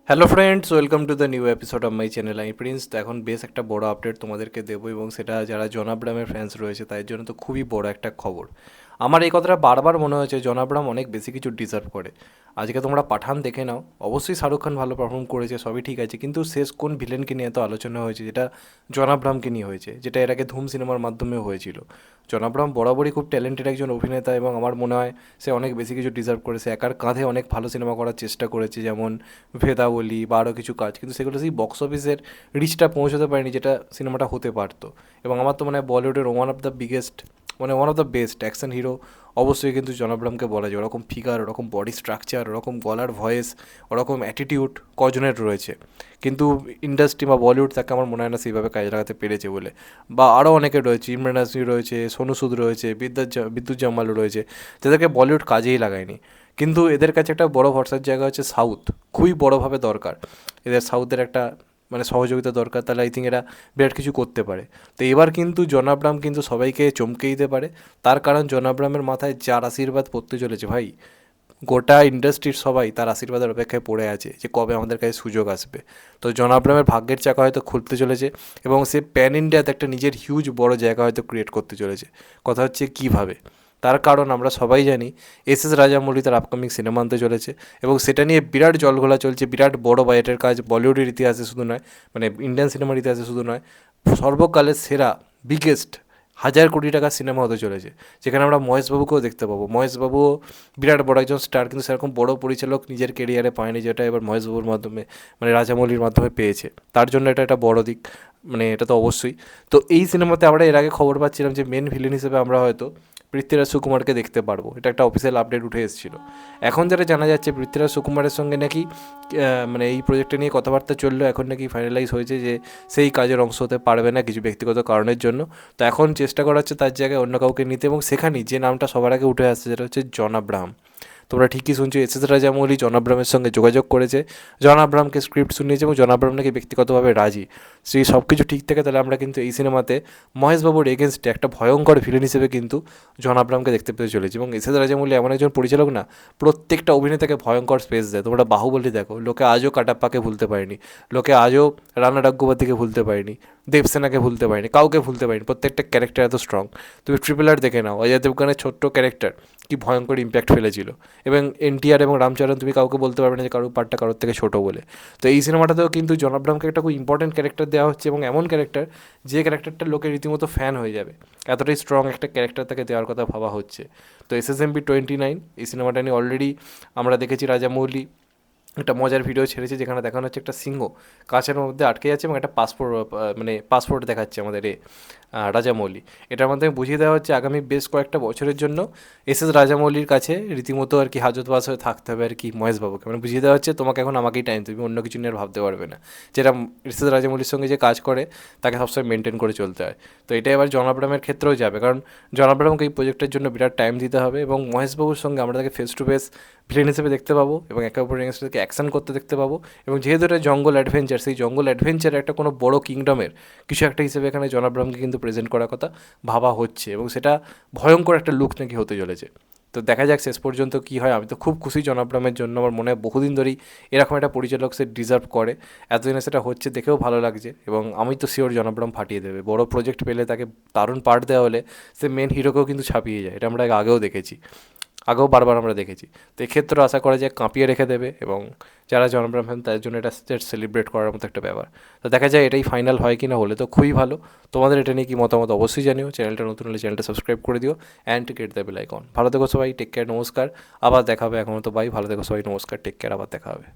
Hello friends, welcome to the new episode of my channel. আমি Prince. তো এখন বেশ একটা বড় আপডেট তোমাদেরকে দেবো, এবং সেটা যারা জন আব্রাহামের ফ্যান্স রয়েছে তাদের জন্য তো খুবই বড় একটা খবর। আমার এই কথাটা বারবার মনে হয়েছে, জন আব্রাহাম অনেক বেশি কিছু ডিজার্ভ করে। আজকে তোমরা পাঠান দেখে নাও, অবশ্যই শাহরুখ খান ভালো পারফর্ম করেছে, সবই ঠিক আছে, কিন্তু শেষ কোন ভিলেনকে নিয়ে এত আলোচনা হয়েছে, যেটা জন আব্রাহামকে নিয়ে হয়েছে, যেটা এর আগে ধুম সিনেমার মাধ্যমে হয়েছিল। জন আব্রাহাম বরাবরই খুব ট্যালেন্টেড একজন অভিনেতা, এবং আমার মনে হয় সে অনেক বেশি কিছু ডিজার্ভ করেছে। একার কাঁধে অনেক ভালো সিনেমা করার চেষ্টা করেছে, যেমন ভেদাবলি বা আরও কিছু কাজ, কিন্তু সেগুলো সেই বক্স অফিসের রিচটা পৌঁছতে পারেনি যেটা সিনেমাটা হতে পারতো। এবং আমার তো মনে হয় বলিউডের ওয়ান অফ দ্য বিগেস্ট, মানে one of the best action hero অবশ্যই কিন্তু জন আব্রাহামকে বলা যায়। ওরকম ফিগার, ওরকম বডি স্ট্রাকচার, ওরকম গলার ভয়েস, ওরকম অ্যাটিটিউড কজনের রয়েছে, কিন্তু ইন্ডাস্ট্রি বা বলিউড তাকে আমার মনে হয় না সেইভাবে কাজে লাগাতে পেরেছে বলে। বা আরও অনেকে রয়েছে, ইমরান হাসমি রয়েছে, সোনু সুদ রয়েছে, বিদ্যুৎ জাম্বাল রয়েছে, যাদেরকে বলিউড কাজেই লাগায়নি। কিন্তু এদের কাছে একটা বড় ভরসার জায়গা হচ্ছে সাউথ, খুবই বড়োভাবে দরকার এদের। সাউথের একটা মানে সহযোগিতা দরকার, তাহলে আই থিঙ্ক এরা বিরাট কিছু করতে পারে। তো এবার কিন্তু জন আব্রাহাম কিন্তু সবাইকে চমকে দিতে পারে। তার কারণ জন আব্রাহামের মাথায় যার আশীর্বাদ পড়তে চলেছে ভাই, গোটা ইন্ডাস্ট্রির সবাই তার আশীর্বাদের অপেক্ষায় পড়ে আছে যে কবে আমাদের কাছে সুযোগ আসবে। তো জন আব্রাহামের ভাগ্যের চাকা হয়তো খুলতে চলেছে, এবং সে প্যান ইন্ডিয়াতে একটা নিজের হিউজ বড় জায়গা হয়তো ক্রিয়েট করতে চলেছে। কথা হচ্ছে কীভাবে, তার কারণ আমরা সবাই জানি এস রাজামৌলি তার আপকামিং সিনেমা আনতে চলেছে, এবং সেটা নিয়ে বিরাট জলঘোলা চলছে। বিরাট বড় বাজেটের কাজ, বলিউডের ইতিহাসে শুধু নয়, মানে ইন্ডিয়ান সিনেমার ইতিহাসে শুধু নয়, সর্বকালের সেরা বিগেস্ট 1,000 কোটি টাকার সিনেমা হতে চলেছে, যেখানে আমরা মহেশবাবুকেও দেখতে পাবো। মহেশবাবুও বিরাট বড় একজন স্টার, কিন্তু সেরকম বড় পরিচালক নিজের কেরিয়ারে পায়নি, যেটা এবার মহেশবাবুর মাধ্যমে মানে রাজামৌলির মাধ্যমে পেয়েছে। তার জন্য এটা একটা বড় দিক, মানে এটা তো অবশ্যই। তো এই সিনেমাতে আমরা এর আগে খবর পাচ্ছিলাম যে মেন ভিলেন হিসেবে আমরা হয়তো পৃথ্বীরাজ সুকুমারকে দেখতে পারবো, এটা একটা অফিসিয়াল আপডেট উঠে এসেছিলো। এখন যেটা জানা যাচ্ছে, পৃথ্বীরাজ সুকুমারের সঙ্গে নাকি মানে এই প্রজেক্টটা নিয়ে কথাবার্তা চললো, এখন নাকি ফাইনালাইজ হয়েছে যে সেই কাজের অংশ হতে পারবে না কিছু ব্যক্তিগত কারণের জন্য। তো এখন চেষ্টা করা হচ্ছে তার জায়গায় অন্য কাউকে নিতে, এবং সেখানেই যে নামটা সবার আগে উঠে আসছে সেটা হচ্ছে জন আব্রাহাম। তোমরা ঠিকই শুনছো, এস রাজামৌলি জন আব্রাহামের সঙ্গে যোগাযোগ করেছে, জন আব্রাহামকে স্ক্রিপ্ট শুনিয়েছে, এবং জন আব্রাহাম নাকি ব্যক্তিগতভাবে রাজি। সেই সব কিছু ঠিক থাকে, তাহলে আমরা কিন্তু এই সিনেমাতে মহেশবাবুর এগেনস্টে একটা ভয়ঙ্কর ভিলেন হিসেবে কিন্তু জন আব্রাহামকে দেখতে পেতে চলেছি। এবং এস রাজামৌলি এমন একজন পরিচালক না, প্রত্যেকটা অভিনেতাকে ভয়ঙ্কর স্পেস দেয়। তোমরা বাহুবলী দেখো, লোকে আজও কাটাপ্পাকে ভুলতে পারেনি, লোকে আজও রানা ডাগ্গুবাতিকে ভুলতে পারেনি, দেবসেনাকে ভুলতে পারেনি, কাউকে ভুলতে পারেনি। প্রত্যেকটা ক্যারেক্টার এত স্ট্রং। তুমি ট্রিপল আর দেখে নাও, অজয় দেবগানের ছোট্ট ক্যারেক্টার কি ভয়ঙ্কর ইম্প্যাক্ট ফেলেছিল। এবং এনটিআর এবং রামচরণ তুমি কাউকে বলতে পারবে না যে কারোর পার্টটা কারোর থেকে ছোটো বলে। তো এই সিনেমাটাতেও কিন্তু জন আব্রাহামকে একটা খুব ইম্পর্টেন্ট ক্যারেক্টার দেওয়া হচ্ছে, এবং এমন ক্যারেক্টার যে ক্যারেক্টারটা লোকের রীতিমতো ফ্যান হয়ে যাবে, এতটাই স্ট্রং একটা ক্যারেক্টার তাকে দেওয়ার কথা ভাবা হচ্ছে। তো SSMB29 এই সিনেমাটা নিয়ে অলরেডি আমরা দেখেছি রাজামৌলি একটা মজার ভিডিও ছেড়েছে, যেখানে দেখানো হচ্ছে একটা সিংহ কাঁচের মধ্যে আটকে যাচ্ছে, এবং একটা পাসপোর্ট দেখাচ্ছে আমাদের রাজামৌলি। এটার মাধ্যমে বুঝিয়ে দেওয়া হচ্ছে আগামী বেশ কয়েকটা বছরের জন্য রাজামৌলির কাছে রীতিমতো আর কি হাজতবাস হয়ে থাকতে হবে আর কি মহেশবাবুকে। মানে বুঝিয়ে দেওয়া হচ্ছে তোমাকে এখন আমাকেই টাইম, তুমি অন্য কিছু নিয়ে আর ভাবতে পারবে না। যেটা রাজামৌলির সঙ্গে যে কাজ করে তাকে সবসময় মেনটেন করে চলতে হয়। তো এটা এবার জন আব্রাহামের ক্ষেত্রেও যাবে, কারণ জন আব্রাহামকে এই প্রজেক্টের জন্য বিরাট টাইম দিতে হবে, এবং মহেশবাবুর সঙ্গে আমরা তাকে ফেস টু ফেস ভিলেন হিসেবে দেখতে পাবো, এবং একে অপরের এগেন্সে তাকে অ্যাকশন করতে দেখতে পাবো। এবং যেহেতু এটা জঙ্গল অ্যাডভেঞ্চার, সেই জঙ্গল অ্যাডভেঞ্চারের একটা কোনো বড় কিংডমের কিছু একটা হিসেবে এখানে জন আব্রাহামকে কিন্তু প্রেজেন্ট করার কথা ভাবা হচ্ছে, এবং সেটা ভয়ঙ্কর একটা লুক নাকি হতে চলেছে। তো দেখা যাক শেষ পর্যন্ত কী হয়। আমি তো খুব খুশি জন আব্রাহামের জন্য। আমার মনে হয় বহুদিন ধরেই এরকম একটা পরিচালক সে ডিজার্ভ করে, এতদিনে সেটা হচ্ছে, দেখেও ভালো লাগছে। এবং আমি তো শিওর জন আব্রাহাম ফাটিয়ে দেবে। বড় প্রজেক্ট পেলে তাকে দারুণ পার্ট দেওয়া হলে সে মেন হিরোকেও কিন্তু ছাপিয়ে যায়, এটা আমরা আগেও দেখেছি, আগেও বারবার আমরা দেখেছি। তো এক্ষেত্রে আশা করা যায় কাঁপিয়ে রেখে দেবে, এবং যারা জন আব্রাহাম ফ্যান তাদের জন্য এটা সেলিব্রেট করার মতো একটা ব্যাপার। তো দেখা যায় এটাই ফাইনাল হয় কি না, হলে তো খুবই ভালো। তোমাদের এটা নিয়ে কি মতামত অবশ্যই জানিও। চ্যানেলটা নতুন হলে চ্যানেলটা সাবস্ক্রাইব করে দিও, and get the bell icon. ভালো থেকো সবাই, টেক কেয়ার, নমস্কার, আবার দেখা হবে। এখনও তো বাই, ভালো থেকো সবাই, নমস্কার, টেক কেয়ার, আবার দেখা হবে।